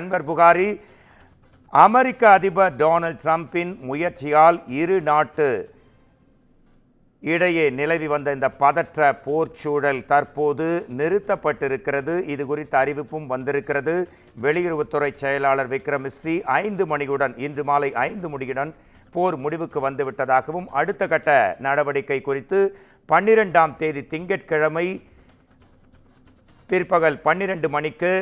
அன்வர் புகாரி, அமெரிக்க அதிபர் டொனால்ட் ட்ரம்பின் முயற்சியால் இரு நாட்டு இடையே நிலவி வந்த இந்த பதற்ற போர் சூழல் தற்போது நிறுத்தப்பட்டிருக்கிறது. இது குறித்த அறிவிப்பும் வந்திருக்கிறது. வெளியுறவுத்துறை செயலாளர் விக்ரம் மிஸ்ரி 5 மணியுடன், இன்று மாலை 5 மணியுடன் போர் முடிவுக்கு வந்துவிட்டதாகவும், அடுத்த கட்ட நடவடிக்கை குறித்து 12ஆம் தேதி திங்கட்கிழமை பிற்பகல் 12 மணிக்கு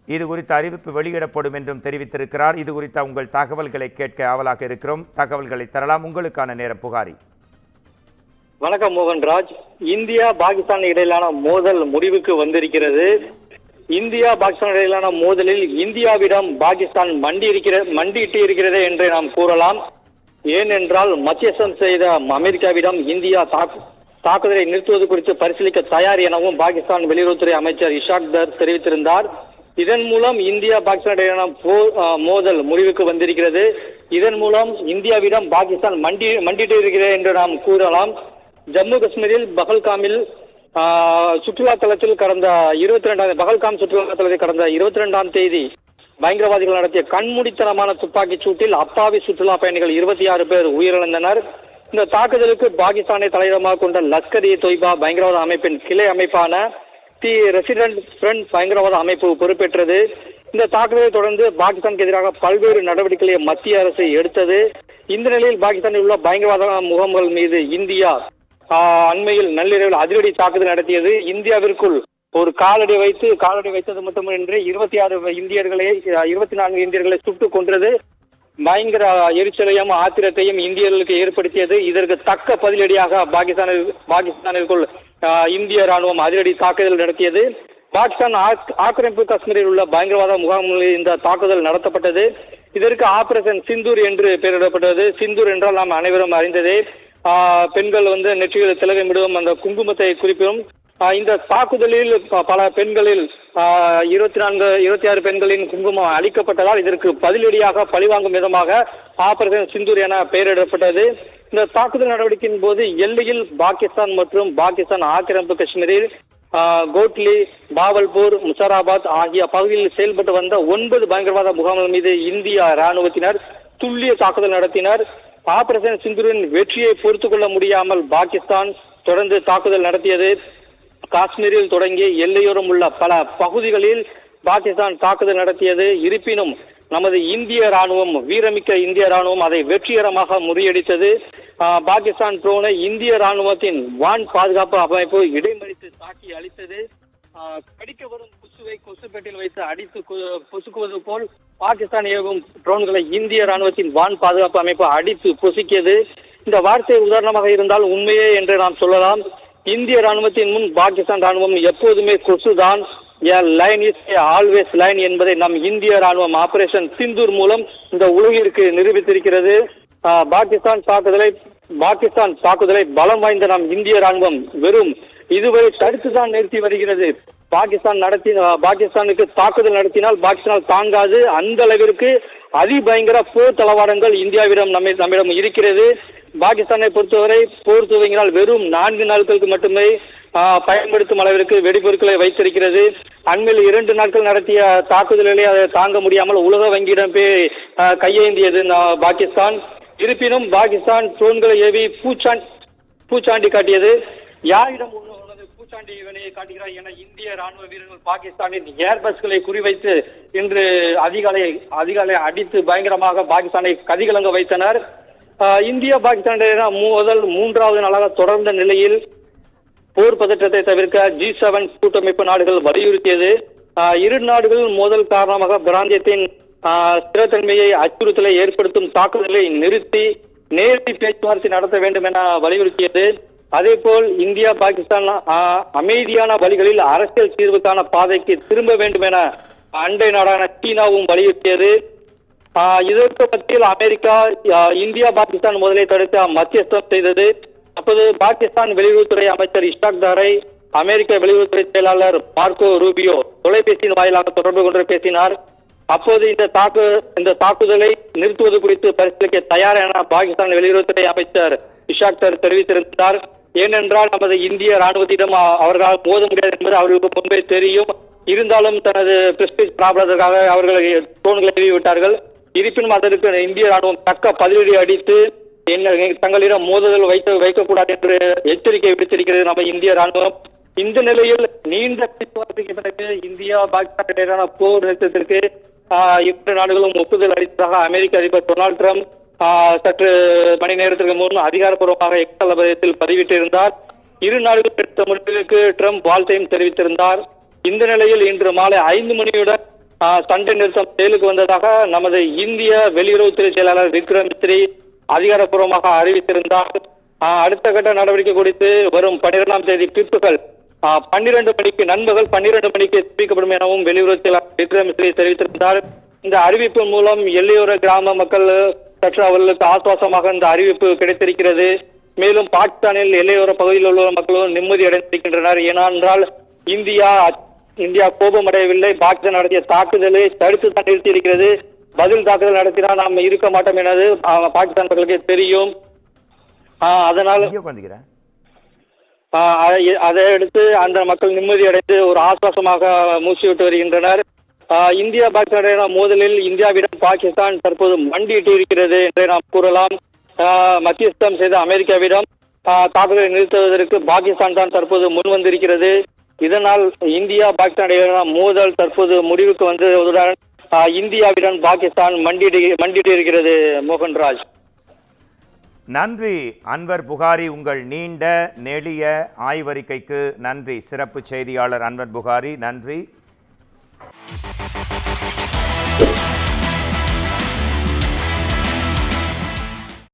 இது குறித்த அறிவிப்பு வெளியிடப்படும் என்றும் தெரிவித்திருக்கிறார். இது குறித்த உங்கள் தகவல்களை கேட்க ஆவலாக இருக்கிறோம். தகவல்களை தரலாம். உங்களுக்கான நேரம் புகாரி. வணக்கம் மோகன்ராஜ். இந்தியா பாகிஸ்தான் இடையிலான மோதல் முடிவுக்கு வந்திருக்கிறது. இந்தியா பாகிஸ்தான் இடையிலான மோதலில் இந்தியாவிடம் பாகிஸ்தான் மண்டியிட்டு இருக்கிறது என்று நாம் கூறலாம். ஏனென்றால் மத்தியஸ்தம் செய்த அமெரிக்காவிடம் இந்தியா தாக்குதலை நிறுத்துவது குறித்து பரிசீலிக்க தயார் எனவும் பாகிஸ்தான் வெளியுறவுத்துறை அமைச்சர் இஷாக் தர் தெரிவித்திருந்தார். இதன் மூலம் இந்தியா பாகிஸ்தான் இடையிலான மோதல் முடிவுக்கு வந்திருக்கிறது. இதன் மூலம் இந்தியாவிடம் பாகிஸ்தான் மண்டிட்டு இருக்கிறது என்று நாம் கூறலாம். ஜம்மு காஷ்மீரில் பகல்காமில் சுற்றுலா தலத்தில் கடந்த 22ஆம் தேதி பயங்கரவாதிகள் நடத்திய கண்மூடித்தனமான துப்பாக்கிச் சூட்டில் அப்பாவி சுற்றுலா பயணிகள் 26 பேர் உயிரிழந்தனர். இந்த தாக்குதலுக்கு பாகிஸ்தானை தலையிடமாக கொண்ட லஷ்கர் இ தொய்பா பயங்கரவாத அமைப்பின் கிளை அமைப்பான தி ரெசிடென்ட் ஃப்ரண்ட் பயங்கரவாத அமைப்பு பொறுப்பேற்றது. இந்த தாக்குதலை தொடர்ந்து பாகிஸ்தானுக்கு எதிராக பல்வேறு நடவடிக்கைகளை மத்திய அரசு எடுத்தது. இந்த நிலையில் பாகிஸ்தானில் உள்ள பயங்கரவாத முகாம்கள் மீது இந்தியா அண்மையில் நள்ளிரவில் அதிரடி தாக்குதல் நடத்தியது. இந்தியாவிற்குள் ஒரு காலடி வைத்தது மட்டுமின்றி 24 இந்தியர்களை சுட்டுக் கொன்றது. பயங்கர எரிச்சலையும் ஆத்திரத்தையும் இந்தியர்களுக்கு ஏற்படுத்தியது. இதற்கு தக்க பதிலடியாக பாகிஸ்தானிற்குள் இந்திய ராணுவம் அதிரடி தாக்குதல் நடத்தியது. பாகிஸ்தான் ஆக்கிரமிப்பு காஷ்மீரில் உள்ள பயங்கரவாத முகாம்களில் இந்த தாக்குதல் நடத்தப்பட்டது. இதற்கு ஆபரேஷன் சிந்தூர் என்று பெயரிடப்பட்டது. சிந்தூர் என்றால் நாம் அனைவரும் அறிந்ததே. பெண்கள் நெற்றியில் திலகமிடுவோம் அந்த குங்குமத்தை குறிப்பிடும். இந்த தாக்குதலில் பல பெண்களில் 26 பெண்களின் குங்குமம் அளிக்கப்பட்டதால் இதற்கு பதிலடியாக பழிவாங்கும் விதமாக ஆபரேஷன் சிந்தூர் என பெயரிடப்பட்டது. இந்த தாக்குதல் நடவடிக்கையின் போது எல்லையில் பாகிஸ்தான் மற்றும் பாகிஸ்தான் ஆக்கிரமிப்பு காஷ்மீரில் கோட்லி, பாவல்பூர், முசாராபாத் ஆகிய பகுதிகளில் செயல்பட்டு வந்த 9 பயங்கரவாத முகாம்கள் மீது இந்திய ராணுவத்தினர் துல்லிய தாக்குதல் நடத்தினர். ஆபரேஷன் சிந்தூரின் வெற்றியை பொறுத்துக் கொள்ள முடியாமல் பாகிஸ்தான் தொடர்ந்து தாக்குதல் நடத்தியது. காஷ்மீரில் தொடங்கி எல்லையோரம் உள்ள பல பகுதிகளில் பாகிஸ்தான் தாக்குதல் நடத்தியது. இருப்பினும் நமது வீரமிக்க இந்திய ராணுவம் அதை வெற்றிகரமாக முறியடித்தது. பாகிஸ்தான் ட்ரோனை இந்திய ராணுவத்தின் வான் பாதுகாப்பு அமைப்பு இடைமறித்து தாக்கி அழித்தது. கடிக்க வரும் கொசுவை கொசுப்பேட்டில் வைத்து அடித்து பொசுக்குவது போல் பாகிஸ்தான் ஏவும் ட்ரோன்களை இந்திய ராணுவத்தின் வான் பாதுகாப்பு அமைப்பு அடித்து பொசுக்கியது. இந்த வார்த்தை உதாரணமாக இருந்தால் உண்மையே என்று நாம் சொல்லலாம். இந்திய ராணுவத்தின் முன் பாகிஸ்தான் ராணுவம் எப்போதுமே கொசுதான். லைன் இஸ் ஆல்வேஸ் லைன் என்பதை நம் இந்திய ராணுவம் ஆபரேஷன் சிந்தூர் மூலம் இந்த உலகிற்கு நிரூபித்திருக்கிறது. பாகிஸ்தான் தாக்குதலை பலம் வாய்ந்த நம் இந்திய ராணுவம் இதுவரை தடுத்துதான் நிறுத்தி வருகிறது. பாகிஸ்தானுக்கு தாக்குதல் நடத்தினால் பாகிஸ்தான் தாங்காது. அந்த அளவிற்கு அதிபயங்கர போர் தளவாடங்கள் இந்தியாவிடம் நம்மிடம் இருக்கிறது. பாகிஸ்தானை பொறுத்தவரை போர் துவங்கினால் வெறும் 4 நாட்களுக்கு மட்டுமே பயன்படுத்தும் அளவிற்கு வெடிபொருட்களை வைத்திருக்கிறது. அண்மையில் 2 நாட்கள் நடத்திய தாக்குதல்களை அதை தாங்க முடியாமல் உலக வங்கியிடம் போய் கையேந்தியது பாகிஸ்தான். இருப்பினும் பாகிஸ்தான் ட்ரோன்களை ஏவி பூச்சாண்டி காட்டியது. யாரிடம் பூச்சாண்டி இவனையை காட்டுகிறார் என இந்திய ராணுவ வீரர்கள் பாகிஸ்தானின் ஏர்பஸ்களை குறிவைத்து இன்று அதிகாலை அடித்து பயங்கரமாக பாகிஸ்தானை கதிகலங்க வைத்தனர். இந்தியா பாகிஸ்தான் மோதல் 3வது நாளாக தொடர்ந்த நிலையில் போர் பதற்றத்தை தவிர்க்க G7 கூட்டமைப்பு நாடுகள் வலியுறுத்தியது. இரு நாடுகளின் மோதல் காரணமாக பிராந்தியத்தின் ஸ்திரத்தன்மையை அச்சுறுத்தலை ஏற்படுத்தும் தாக்குதலை நிறுத்தி நேரடி பேச்சுவார்த்தை நடத்த வேண்டும் என வலியுறுத்தியது. அதேபோல் இந்தியா பாகிஸ்தான் அமைதியான வழிகளில் அரசியல் தீர்வுக்கான பாதைக்கு திரும்ப வேண்டும் என அண்டை நாடான சீனாவும் வலியுறுத்தியது. இதற்கு மத்தியில் அமெரிக்கா இந்தியா பாகிஸ்தான் மோதலை தடுக்க மத்தியஸ்தம் செய்தது. அப்போது பாகிஸ்தான் வெளியுறவுத்துறை அமைச்சர் இஷாக் தாரை அமெரிக்க வெளியுறவுத்துறை செயலாளர் மார்க்கோ ரூபியோ தொலைபேசியின் வாயிலாக தொடர்பு கொண்டு பேசினார். அப்போது இந்த தாக்குதலை நிறுத்துவது குறித்து பரிசீலிக்க தயார் என பாகிஸ்தான் வெளியுறவுத்துறை அமைச்சர் இஷாக் தார் தெரிவித்திருந்தார். ஏனென்றால் நமது இந்திய ராணுவத்திடம் அவர்களால் மோத முடியாது என்பது அவர்களுக்கு முன்பே தெரியும். இருந்தாலும் தனது பிரஸ்டீஜ் ப்ராப்ளத்திற்காக அவர்கள் ட்ரோன்களை ஏவி விட்டார்கள். இருப்பினும் அதற்கு இந்திய ராணுவம் தக்க பதிலடி அடித்து தங்களிடம் மோதுதல் வைக்கக்கூடாது என்று எச்சரிக்கை விடுத்திருக்கிறது நம்ம இந்திய ராணுவம். இந்த நிலையில் நீண்ட பேச்சுவார்த்தைக்கு பிறகு இந்தியா பாகிஸ்தான் இடையிலான போர் நிறுத்தத்திற்கு இரு நாடுகளும் ஒப்புதல் அளித்ததாக அமெரிக்க அதிபர் டொனால்டு டிரம்ப் சற்று மணி நேரத்திற்கு முன் அதிகாரப்பூர்வமாக எக்ஸ் தளபதியத்தில் பதிவிட்டிருந்தார். இரு நாடுகள் எடுத்த முடிவுக்கு டிரம்ப் வாழ்த்தையும் தெரிவித்திருந்தார். இந்த நிலையில் இன்று மாலை 5 மணியுடன் சண்டை நிறுத்தம் செயலுக்கு வந்ததாக நமது இந்திய வெளியுறவுத்துறை செயலாளர் விக்ரம் மிஸ்ரி அதிகாரப்பூர்வமாக அறிவித்திருந்தார். அடுத்த கட்ட நடவடிக்கை குறித்து வரும் 12ஆம் தேதி பிற்பகல் 12 மணிக்கு நண்பகல் 12 மணிக்கு தெரிவிக்கப்படும் எனவும் வெளியுறவு செயலாளர் விக்ரம் மிஸ்ரி தெரிவித்திருந்தார். இந்த அறிவிப்பு மூலம் எல்லையோர கிராம மக்கள் சற்று அவர்களுக்கு ஆசுவாசமாக இந்த அறிவிப்பு கிடைத்திருக்கிறது. மேலும் பாகிஸ்தானில் எல்லையோர பகுதியில் உள்ள மக்களும் நிம்மதி அடைந்திருக்கின்றனர். ஏனென்றால் இந்தியா கோபமடையவில்லை. பாகிஸ்தான் நடத்திய தாக்குதலை தடுத்து தான் நிறுத்தியிருக்கிறது. பதில் தாக்குதல் நடத்தினால் நாம் இருக்க மாட்டோம் எனது பாகிஸ்தான் மக்களுக்கு தெரியும். அதனால் அதை அடுத்து அந்த மக்கள் நிம்மதி அடைந்து ஒரு ஆசுவாசமாக மூச்சு விட்டு வருகின்றனர். இந்தியா பாகிஸ்தான் மோதலில் இந்தியாவிடம் பாகிஸ்தான் தற்போது மண்டியிட்டு இருக்கிறது என்றே நாம் கூறலாம். மத்தியஸ்தம் செய்த அமெரிக்காவிடம் தாக்குதலை நிறுத்துவதற்கு பாகிஸ்தான் தான் தற்போது முன் வந்திருக்கிறது. இதனால் இந்தியா பாகிஸ்தான் இடையிலான மோதல் தற்போது முடிவுக்கு வந்ததுடன் இந்தியாவிடம் பாகிஸ்தான் மண்டிட்டு இருக்கிறது. மோகன்ராஜ், நன்றி அன்வர் புகாரி, உங்கள் நீண்ட நெளிய ஆய்வறிக்கைக்கு நன்றி. சிறப்பு செய்தியாளர் அன்வர் புகாரி, நன்றி.